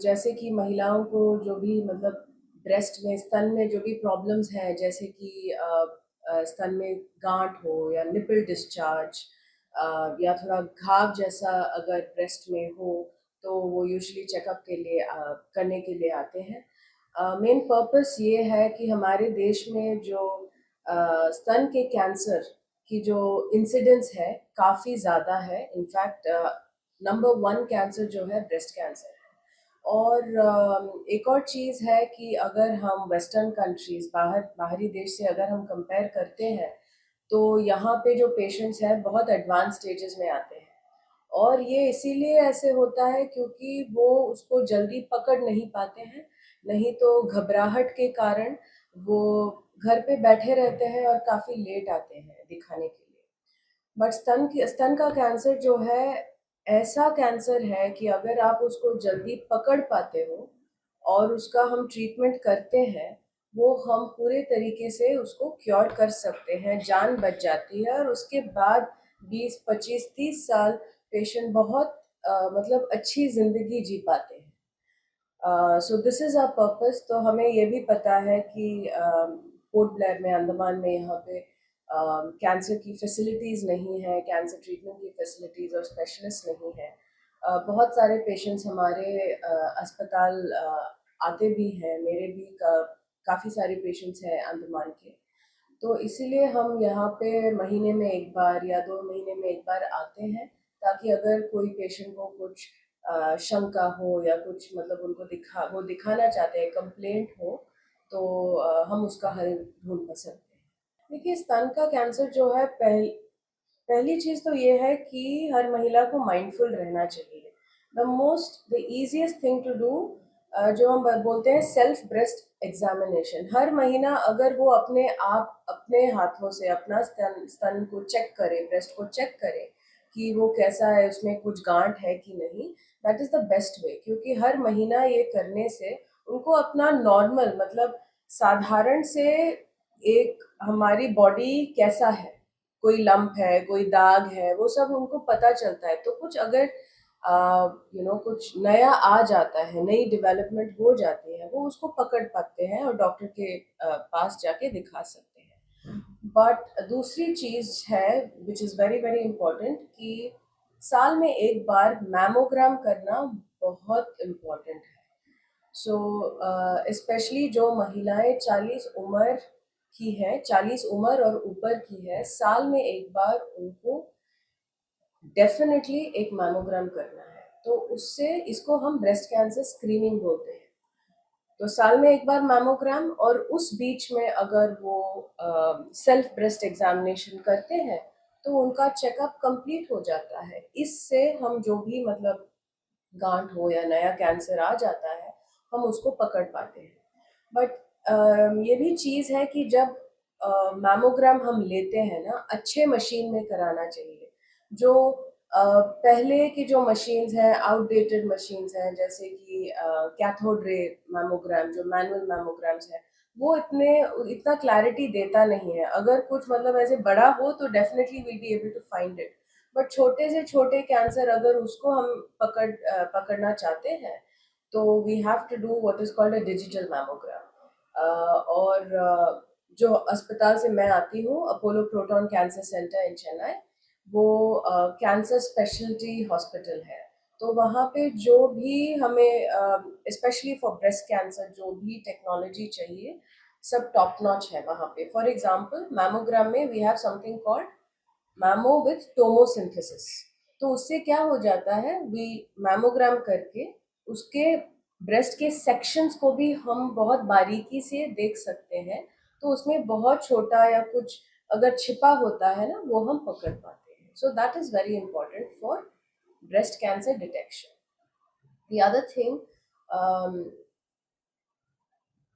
जैसे कि महिलाओं को जो भी मतलब ब्रेस्ट में स्तन में जो भी प्रॉब्लम्स हैं, जैसे कि स्तन में गांठ हो या निपल डिस्चार्ज या थोड़ा घाव जैसा अगर ब्रेस्ट में हो, तो वो यूजुअली चेकअप के लिए करने के लिए आते हैं। मेन पर्पस ये है कि हमारे देश में जो स्तन के कैंसर की जो इंसिडेंस है काफ़ी ज़्यादा है। इनफैक्ट नंबर वन कैंसर जो है ब्रेस्ट कैंसर है। और एक और चीज़ है कि अगर हम वेस्टर्न कंट्रीज़ बाहरी देश से अगर हम कंपेयर करते हैं, तो यहाँ पे जो पेशेंट्स हैं बहुत एडवांस स्टेजेस में आते हैं। और ये इसीलिए ऐसे होता है क्योंकि वो उसको जल्दी पकड़ नहीं पाते हैं, नहीं तो घबराहट के कारण वो घर पे बैठे रहते हैं और काफ़ी लेट आते हैं दिखाने के लिए। बट स्तन का कैंसर जो है ऐसा कैंसर है कि अगर आप उसको जल्दी पकड़ पाते हो और उसका हम ट्रीटमेंट करते हैं, वो हम पूरे तरीके से उसको क्योर कर सकते हैं, जान बच जाती है और उसके बाद 20, 25, 30 साल पेशेंट बहुत मतलब अच्छी ज़िंदगी जी पाते हैं। So this is our purpose. तो हमें ये भी पता है कि पोर्ट ब्लेयर में, अंडमान में, यहाँ पे कैंसर की फैसिलिटीज़ नहीं है, कैंसर ट्रीटमेंट की फैसिलिटीज़ और स्पेशलिस्ट नहीं है। बहुत सारे पेशेंट्स हमारे अस्पताल आते भी हैं, मेरे भी काफ़ी सारे पेशेंट्स हैं अंडमान के। तो इसीलिए हम यहाँ पे महीने में एक बार या 2 महीने में एक बार आते हैं, ताकि अगर कोई पेशेंट को कुछ शंका हो या कुछ मतलब उनको वो दिखाना चाहते हैं, कंप्लेंट हो, तो हम उसका हल ढूंढ सकते हैं। देखिए, स्तन का कैंसर जो है पहली चीज़ तो ये है कि हर महिला को माइंडफुल रहना चाहिए। The easiest thing to do, जो हम बोलते हैं सेल्फ ब्रेस्ट एग्जामिनेशन। हर महीना अगर वो अपने आप अपने हाथों से अपना स्तन को चेक करे, ब्रेस्ट को चेक करे कि वो कैसा है, उसमें कुछ गांठ है कि नहीं, that is the best way. क्योंकि हर महीना ये करने से उनको अपना नॉर्मल मतलब साधारण से एक हमारी बॉडी कैसा है, कोई लंप है, कोई दाग है, वो सब उनको पता चलता है। तो कुछ अगर कुछ नया आ जाता है, नई डेवलपमेंट हो जाती है, वो उसको पकड़ पाते हैं और डॉक्टर के पास जाके दिखा सकते हैं। बट दूसरी चीज़ है which is very very important कि साल में एक बार मैमोग्राम करना बहुत इम्पोर्टेंट है। सो स्पेशली जो महिलाएं 40 उम्र और ऊपर की है, साल में एक बार उनको डेफिनेटली एक मैमोग्राम करना है। तो उससे इसको हम ब्रेस्ट कैंसर स्क्रीनिंग बोलते हैं। तो साल में एक बार मैमोग्राम, और उस बीच में अगर वो सेल्फ ब्रेस्ट एग्जामिनेशन करते हैं, तो उनका चेकअप कंप्लीट हो जाता है। इससे हम जो भी मतलब गांठ हो या नया कैंसर आ जाता है, हम उसको पकड़ पाते हैं। बट ये भी चीज़ है कि जब मैमोग्राम हम लेते हैं ना, अच्छे मशीन में कराना चाहिए। जो पहले की जो मशीन्स हैं, आउटडेटेड मशीन्स हैं, जैसे कि कैथोड रे मैमोग्राम, जो मैनुअल मैमोग्राम्स हैं, वो इतना क्लैरिटी देता नहीं है। अगर कुछ मतलब ऐसे बड़ा हो तो definitely will be able to find it. But छोटे से छोटे कैंसर अगर उसको हम पकड़ना चाहते हैं, तो we have to do what is called a digital mammogram. और जो अस्पताल से मैं आती हूँ, Apollo Proton Cancer Centre in Chennai, वो कैंसर स्पेशलिटी हॉस्पिटल है। तो वहाँ पे जो भी हमें स्पेशली फॉर ब्रेस्ट कैंसर जो भी टेक्नोलॉजी चाहिए, सब टॉप नॉच है वहाँ पे। फॉर एग्जांपल, मैमोग्राम में we have something called mammo with tomosynthesis. तो उससे क्या हो जाता है, वी मैमोग्राम करके उसके ब्रेस्ट के सेक्शंस को भी हम बहुत बारीकी से देख सकते हैं। तो उसमें बहुत छोटा या कुछ अगर छिपा होता है ना, वो हम पकड़ पाते हैं। So that is very important for breast cancer detection. The other thing,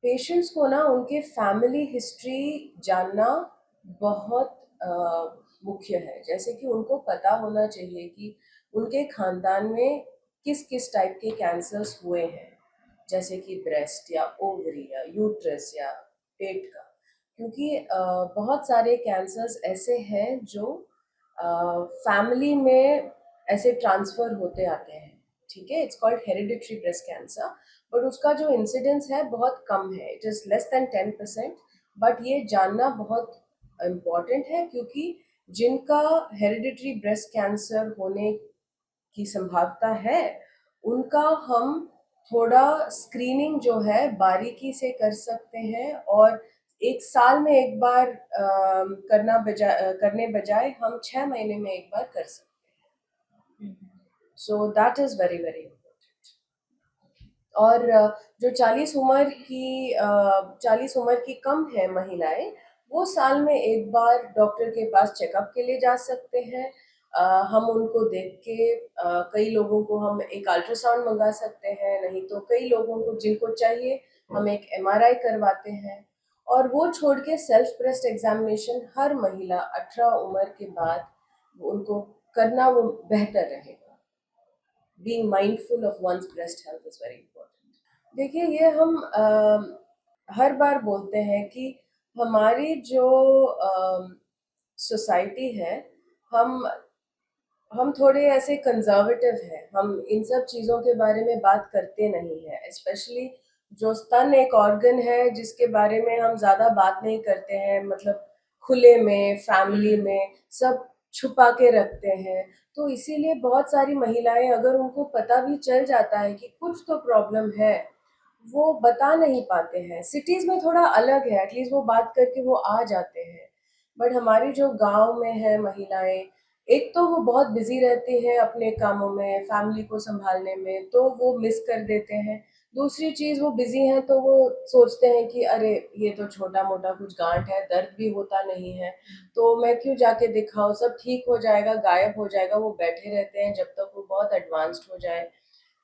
patients को ना उनके फैमिली हिस्ट्री जानना बहुत मुख्य है। जैसे कि उनको पता होना चाहिए कि उनके खानदान में किस किस टाइप के कैंसर्स हुए हैं, जैसे कि ब्रेस्ट या ओवरी या यूट्रस या पेट का। क्योंकि बहुत सारे कैंसर्स ऐसे हैं जो फैमिली में ऐसे ट्रांसफ़र होते आते हैं। ठीक है, it's called hereditary breast cancer, but उसका जो इंसिडेंस है बहुत कम है, it is less than 10%। But ये जानना बहुत इम्पॉर्टेंट है, क्योंकि जिनका हेरिडिटरी ब्रेस्ट कैंसर होने की संभावना है, उनका हम थोड़ा स्क्रीनिंग जो है बारीकी से कर सकते हैं, और एक साल में एक बार करने बजाय हम 6 महीने में एक बार कर सकते हैं। So that is very very important. और जो 40 उम्र की कम है महिलाएं, वो साल में एक बार डॉक्टर के पास चेकअप के लिए जा सकते हैं। हम उनको देख के कई लोगों को हम एक अल्ट्रासाउंड मंगा सकते हैं, नहीं तो कई लोगों को जिनको चाहिए हम एक एमआरआई करवाते हैं। और वो छोड़ के सेल्फ ब्रेस्ट एग्जामिनेशन हर महिला 18 उम्र के बाद उनको करना वो बेहतर रहेगा। Being mindful of one's breast health is very important. देखिए, ये हम हर बार बोलते हैं कि हमारी जो सोसाइटी है, हम हम थोड़े ऐसे कंजर्वेटिव हैं, हम इन सब चीज़ों के बारे में बात करते नहीं हैं। स्पेशली जो स्तन एक ऑर्गन है जिसके बारे में हम ज़्यादा बात नहीं करते हैं, मतलब खुले में, फैमिली में सब छुपा के रखते हैं। तो इसीलिए बहुत सारी महिलाएं, अगर उनको पता भी चल जाता है कि कुछ तो प्रॉब्लम है, वो बता नहीं पाते हैं। सिटीज़ में थोड़ा अलग है, एटलीस्ट वो बात करके वो आ जाते हैं। बट हमारी जो गांव में है महिलाएं, एक तो वो बहुत बिजी रहती हैं अपने कामों में, फैमिली को संभालने में, तो वो मिस कर देते हैं। दूसरी चीज़, वो बिजी हैं तो वो सोचते हैं कि अरे ये तो छोटा मोटा कुछ गांठ है, दर्द भी होता नहीं है, तो मैं क्यों जाके दिखाऊं, सब ठीक हो जाएगा, गायब हो जाएगा। वो बैठे रहते हैं जब तक वो बहुत एडवांस्ड हो जाए।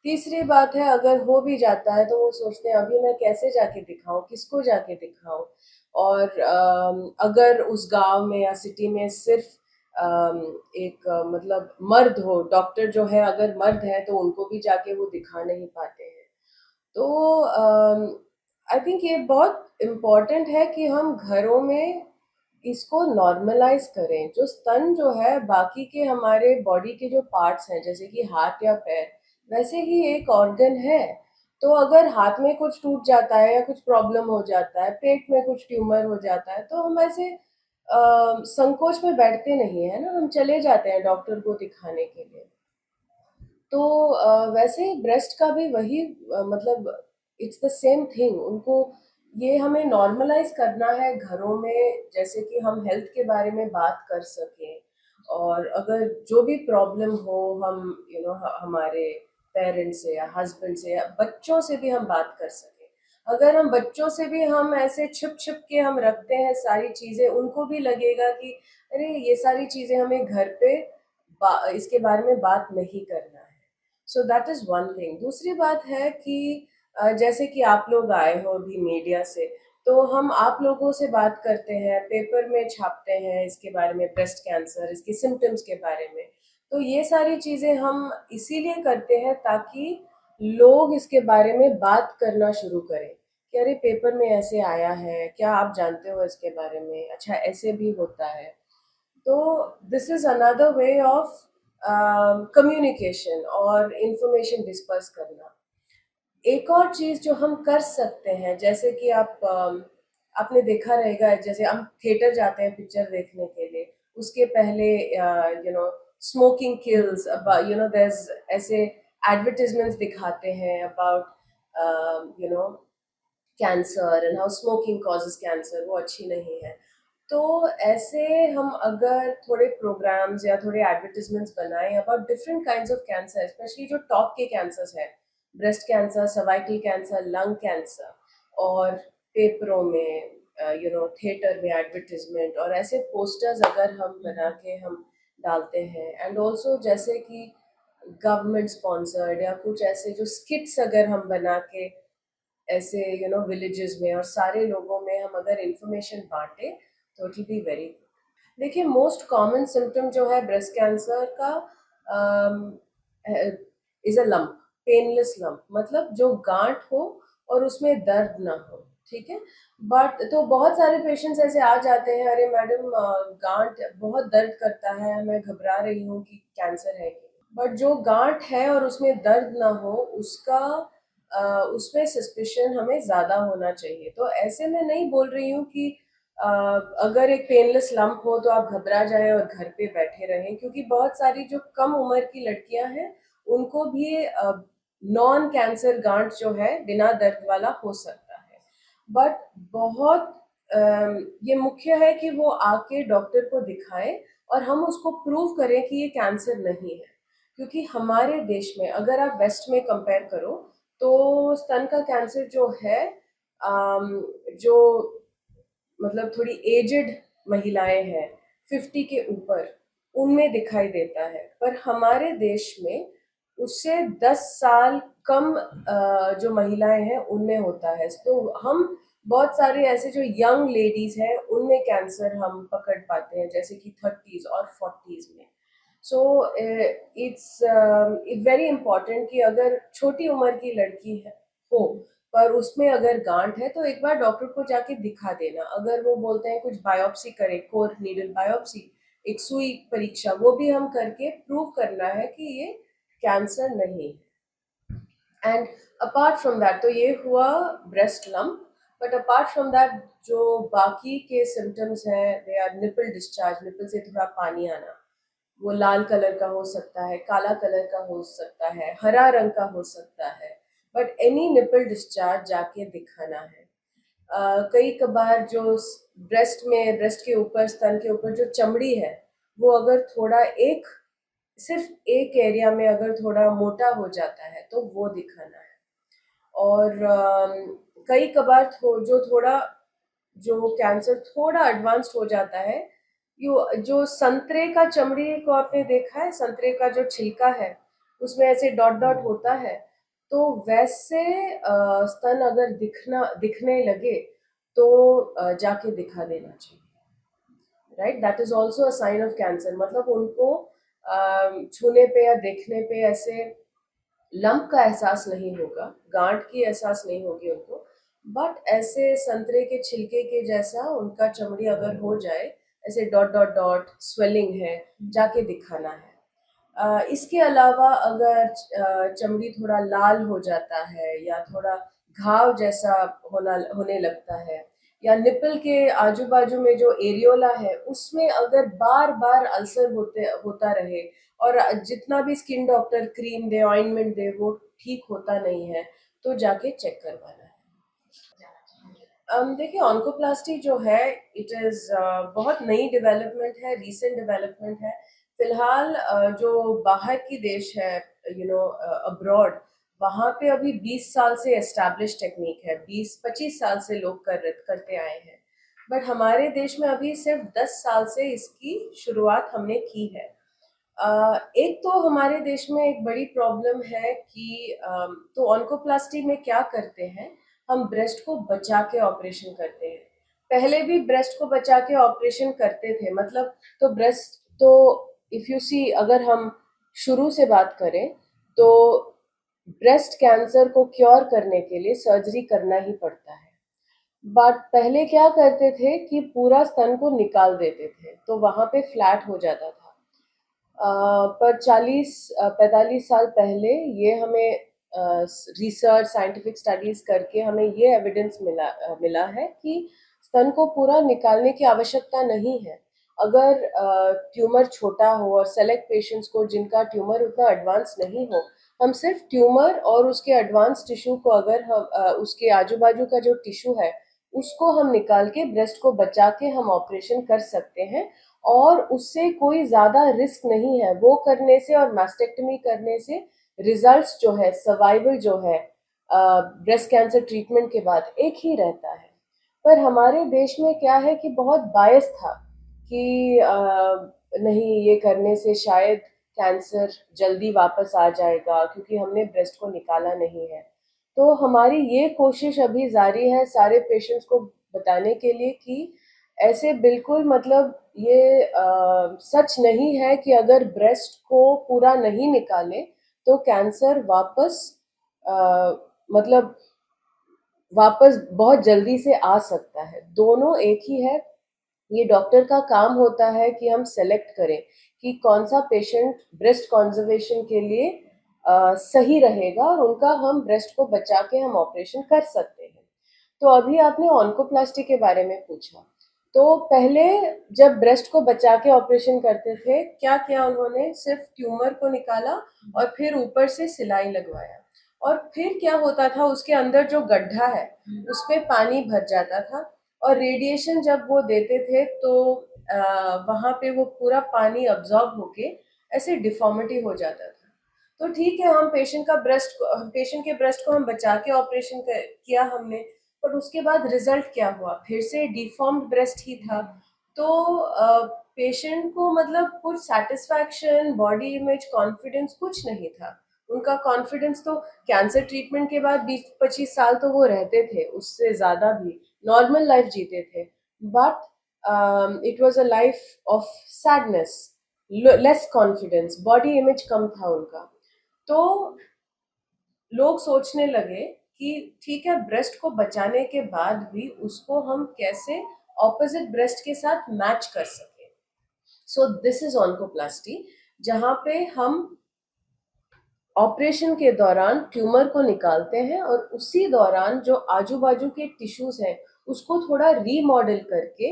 तीसरी बात है, अगर हो भी जाता है तो वो सोचते हैं अभी मैं कैसे जाके दिखाऊं, किसको जाके दिखाऊं। और अगर उस गांव में या सिटी में सिर्फ एक मतलब मर्द हो, डॉक्टर जो है अगर मर्द है, तो उनको भी जाके वो दिखा नहीं पाते हैं। तो आई थिंक ये बहुत इम्पोर्टेंट है कि हम घरों में इसको नॉर्मलाइज करें। जो स्तन जो है, बाकी के हमारे बॉडी के जो पार्ट्स हैं, जैसे कि हाथ या पैर, वैसे ही एक ऑर्गन है। तो अगर हाथ में कुछ टूट जाता है या कुछ प्रॉब्लम हो जाता है, पेट में कुछ ट्यूमर हो जाता है, तो हम ऐसे संकोच में बैठते नहीं है ना, हम चले जाते हैं डॉक्टर को दिखाने के लिए। तो वैसे ही ब्रेस्ट का भी वही मतलब इट्स द सेम थिंग। उनको ये हमें नॉर्मलाइज करना है घरों में, जैसे कि हम हेल्थ के बारे में बात कर सकें। और अगर जो भी प्रॉब्लम हो, हम हमारे पेरेंट्स से या हस्बैंड से या बच्चों से भी हम बात कर सकें। अगर हम बच्चों से भी हम ऐसे छुप छुप के हम रखते हैं सारी चीज़ें, उनको भी लगेगा कि अरे ये सारी चीज़ें हमें घर पे इसके बारे में बात नहीं करना है। So that is one thing. दूसरी बात है कि जैसे कि आप लोग आए हो अभी मीडिया से, तो हम आप लोगों से बात करते हैं, पेपर में छापते हैं इसके बारे में, ब्रेस्ट कैंसर, इसके सिम्टम्स के बारे में। तो ये सारी चीज़ें हम इसीलिए करते हैं ताकि लोग इसके बारे में बात करना शुरू करें कि अरे पेपर में ऐसे आया है, क्या आप जानते हो इसके बारे में, अच्छा ऐसे भी होता है। तो this is another way of communication और इंफॉर्मेशन डिस्पर्स करना। एक और चीज जो हम कर सकते हैं, जैसे कि आपने देखा रहेगा, जैसे हम थिएटर जाते हैं पिक्चर देखने के लिए, उसके पहले स्मोकिंग किल्स, देयर ऐसे एडवर्टाइजमेंट्स दिखाते हैं about cancer and how smoking causes cancer, वो अच्छी नहीं है। तो ऐसे हम अगर थोड़े प्रोग्राम्स या थोड़े एडवर्टाइजमेंट्स बनाएं about different kinds of cancer, specially जो टॉप के कैंसर्स हैं, breast cancer, cervical cancer, lung cancer, और पेपरों में, थिएटर में एडवर्टाइजमेंट और ऐसे पोस्टर्स अगर हम बना के हम डालते हैं, एंड ऑल्सो जैसे कि गवर्नमेंट स्पॉन्सर्ड या कुछ ऐसे जो स्किट्स अगर हम बना के ऐसे विलेजेस में और सारे लोगों में हम अगर इंफॉर्मेशन बांटे, तो it will be very good. देखिए, मोस्ट कॉमन सिम्टम जो है ब्रेस्ट कैंसर का is a lump, painless lump, मतलब जो गांठ हो और उसमें दर्द ना हो, ठीक है। बट तो बहुत सारे पेशेंट्स ऐसे आ जाते हैं, अरे मैडम गांठ बहुत दर्द करता है, मैं घबरा रही हूँ कि कैंसर है कि नहीं। बट जो गांठ है और उसमें दर्द ना हो उसका उसमें सस्पिशन हमें ज़्यादा होना चाहिए। तो ऐसे में नहीं बोल रही हूँ कि अ, अगर एक पेनलेस लंप हो तो आप घबरा जाएं और घर पे बैठे रहें, क्योंकि बहुत सारी जो कम उम्र की लड़कियां हैं उनको भी नॉन कैंसर गांठ जो है बिना दर्द वाला हो सकता है। बट बहुत ये मुख्य है कि वो आके डॉक्टर को दिखाए और हम उसको प्रूव करें कि ये कैंसर नहीं है। क्योंकि हमारे देश में अगर आप वेस्ट में कंपेयर करो तो स्तन का कैंसर जो है जो मतलब थोड़ी एजेड महिलाएं हैं 50 के ऊपर, उनमें दिखाई देता है। पर हमारे देश में उससे 10 साल कम जो महिलाएं हैं उनमें होता है। तो हम बहुत सारे ऐसे जो यंग लेडीज हैं उनमें कैंसर हम पकड़ पाते हैं, जैसे कि 30s और 40s में। सो इट्स वेरी इंपॉर्टेंट कि अगर छोटी उम्र की लड़की है हो पर उसमें अगर गांठ है तो एक बार डॉक्टर को जाके दिखा देना। अगर वो बोलते हैं कुछ बायोप्सी करे, कोर नीडल बायोप्सी, एक सुई परीक्षा, वो भी हम करके प्रूव करना है कि ये कैंसर नहीं है। एंड अपार्ट फ्रॉम दैट, तो ये हुआ breast lump. But apart from that जो बाकी के सिम्टम्स हैं, they are nipple discharge, nipple से थोड़ा पानी आना। वो लाल कलर का हो सकता है, काला कलर का हो सकता है, हरा रंग का हो सकता है। बट एनी निपल डिस्चार्ज जाके दिखाना है। कई कबार जो ब्रेस्ट में, ब्रेस्ट के ऊपर, स्तन के ऊपर जो चमड़ी है वो अगर थोड़ा एक, सिर्फ एक एरिया में अगर थोड़ा मोटा हो जाता है तो वो दिखाना है। और कई कबार जो थोड़ा, जो कैंसर थोड़ा एडवांस्ड हो जाता है, जो संतरे का चमड़ी को आपने देखा है, संतरे का जो छिलका है उसमें ऐसे डॉट डॉट होता है, तो वैसे स्तन अगर दिखने लगे तो जाके दिखा देना चाहिए। Right, that is also a sign of cancer. मतलब उनको छूने पे या देखने पे ऐसे लंप का एहसास नहीं होगा, गांठ की एहसास नहीं होगी उनको, बट ऐसे संतरे के छिलके के जैसा उनका चमड़ी अगर हो जाए, ऐसे डॉट डॉट डॉट स्वेलिंग है, जाके दिखाना है। इसके अलावा अगर चमड़ी थोड़ा लाल हो जाता है या थोड़ा घाव जैसा होने लगता है, या निपल के आजू बाजू में जो एरियोला है उसमें अगर बार बार अल्सर होता रहे और जितना भी स्किन डॉक्टर क्रीम दे, ऑइंटमेंट दे, वो ठीक होता नहीं है, तो जाके चेक करवाना है। देखिए, ऑन्कोप्लास्टी जो है, इट इज़ बहुत नई डेवलपमेंट है, रीसेंट डेवलपमेंट है। फिलहाल जो बाहर की देश है, अब्रॉड, वहाँ पे अभी 20 साल से एस्टैब्लिश टेक्निक है, 20-25 साल से लोग करते आए हैं। बट हमारे देश में अभी सिर्फ 10 साल से इसकी शुरुआत हमने की है। एक तो हमारे देश में एक बड़ी प्रॉब्लम है कि तो ऑन्कोप्लास्टी में क्या करते हैं, हम ब्रेस्ट को बचा के ऑपरेशन करते हैं। पहले भी ब्रेस्ट को बचा के ऑपरेशन करते थे, मतलब तो ब्रेस्ट तो, इफ यू सी, अगर हम शुरू से बात करें तो ब्रेस्ट कैंसर को क्योर करने के लिए सर्जरी करना ही पड़ता है। बट पहले क्या करते थे कि पूरा स्तन को निकाल देते थे तो वहां पे फ्लैट हो जाता था। पर 40-45 साल पहले ये हमें रिसर्च, साइंटिफिक स्टडीज करके हमें ये एविडेंस मिला है कि स्तन को पूरा निकालने की आवश्यकता नहीं है। अगर ट्यूमर छोटा हो और सेलेक्ट पेशेंट्स को जिनका ट्यूमर उतना एडवांस नहीं हो, हम सिर्फ ट्यूमर और उसके एडवांस टिश्यू को, अगर हम उसके आजू बाजू का जो टिश्यू है उसको हम निकाल के ब्रेस्ट को बचा के हम ऑपरेशन कर सकते हैं। और उससे कोई ज्यादा रिस्क नहीं है, वो करने से और मास्टेक्टमी करने से रिजल्ट्स जो है, सर्वाइवल जो है ब्रेस्ट कैंसर ट्रीटमेंट के बाद एक ही रहता है। पर हमारे देश में क्या है कि बहुत बायस था कि नहीं, ये करने से शायद कैंसर जल्दी वापस आ जाएगा क्योंकि हमने ब्रेस्ट को निकाला नहीं है। तो हमारी ये कोशिश अभी जारी है सारे पेशेंट्स को बताने के लिए कि ऐसे बिल्कुल, मतलब ये सच नहीं है कि अगर ब्रेस्ट को पूरा नहीं निकाले तो कैंसर वापस अ, मतलब वापस बहुत जल्दी से आ सकता है। दोनों एक ही है। ये डॉक्टर का काम होता है कि हम सेलेक्ट करें कि कौन सा पेशेंट ब्रेस्ट कॉन्जर्वेशन के लिए सही रहेगा और उनका हम ब्रेस्ट को बचा के हम ऑपरेशन कर सकते हैं। तो अभी आपने ऑन्कोप्लास्टी के बारे में पूछा, तो पहले जब ब्रेस्ट को बचा के ऑपरेशन करते थे, क्या किया उन्होंने, सिर्फ ट्यूमर को निकाला और फिर ऊपर से सिलाई लगवाया, और फिर क्या होता था, उसके अंदर जो गड्ढा है उसमें पानी भर जाता था, और रेडिएशन जब वो देते थे तो वहां पे वो पूरा पानी अब्जॉर्ब होके ऐसे डिफॉर्मिटी हो जाता था। तो ठीक है, हम पेशेंट के ब्रेस्ट को हम बचा के ऑपरेशन किया हमने, पर उसके बाद रिजल्ट क्या हुआ, फिर से डिफॉर्म्ड ब्रेस्ट ही था। तो पेशेंट को मतलब कुछ सेटिस्फैक्शन, बॉडी इमेज, कॉन्फिडेंस कुछ नहीं था। उनका कॉन्फिडेंस तो कैंसर ट्रीटमेंट के बाद 20-25 साल तो वो रहते थे, उससे ज्यादा भी नॉर्मल लाइफ जीते थे, but it was a life of sadness, less confidence, body image कम था उनका। तो लोग सोचने लगे कि ठीक है, ब्रेस्ट को बचाने के बाद भी उसको हम कैसे ऑपोजिट ब्रेस्ट के साथ मैच कर सके। सो दिस इज ऑन्कोप्लास्टी, जहां पे हम ऑपरेशन के दौरान ट्यूमर को निकालते हैं और उसी दौरान जो आजू बाजू के टिश्यूज हैं उसको थोड़ा रीमॉडल करके,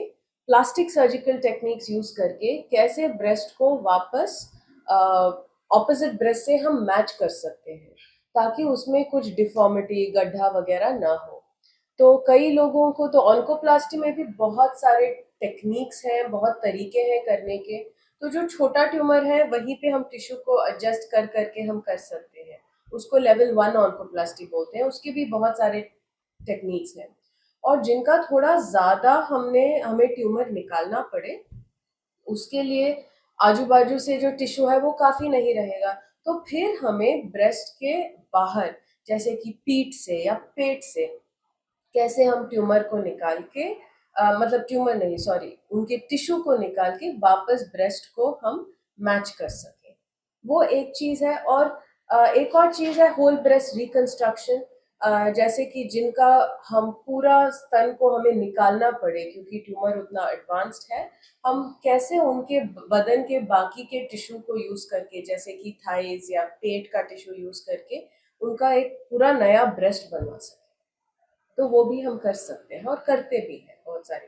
प्लास्टिक सर्जिकल टेक्निक्स यूज करके कैसे ब्रेस्ट को वापस ऑपोजिट ब्रेस्ट से हम मैच कर सकते हैं, ताकि उसमें कुछ डिफॉर्मिटी, गड्ढा वगैरह ना हो। तो कई लोगों को तो ऑन्कोप्लास्टी में भी बहुत सारे टेक्निक्स हैं, बहुत तरीके हैं करने के। तो जो छोटा ट्यूमर है वहीं पे हम टिश्यू को एडजस्ट कर करके हम कर सकते हैं, उसको लेवल 1 ऑन्कोप्लास्टी बोलते हैं, उसके भी बहुत सारे टेक्निक्स हैं। और जिनका थोड़ा ज्यादा हमें ट्यूमर निकालना पड़े, उसके लिए आजू बाजू से जो टिश्यू है वो काफी नहीं रहेगा, तो फिर हमें ब्रेस्ट के बाहर, जैसे कि पीठ से या पेट से, कैसे हम ट्यूमर को निकाल के मतलब ट्यूमर नहीं, सॉरी, उनके टिश्यू को निकाल के वापस ब्रेस्ट को हम मैच कर सकें, वो एक चीज है। और एक और चीज है होल ब्रेस्ट रिकंस्ट्रक्शन, जैसे कि जिनका हम पूरा स्तन को हमें निकालना पड़े क्योंकि ट्यूमर उतना एडवांस्ड है, हम कैसे उनके बदन के बाकी के टिश्यू को यूज करके, जैसे कि थाइज या पेट का टिश्यू यूज करके उनका एक पूरा नया ब्रेस्ट बनवा सकते, तो वो भी हम कर सकते हैं और करते भी हैं बहुत सारे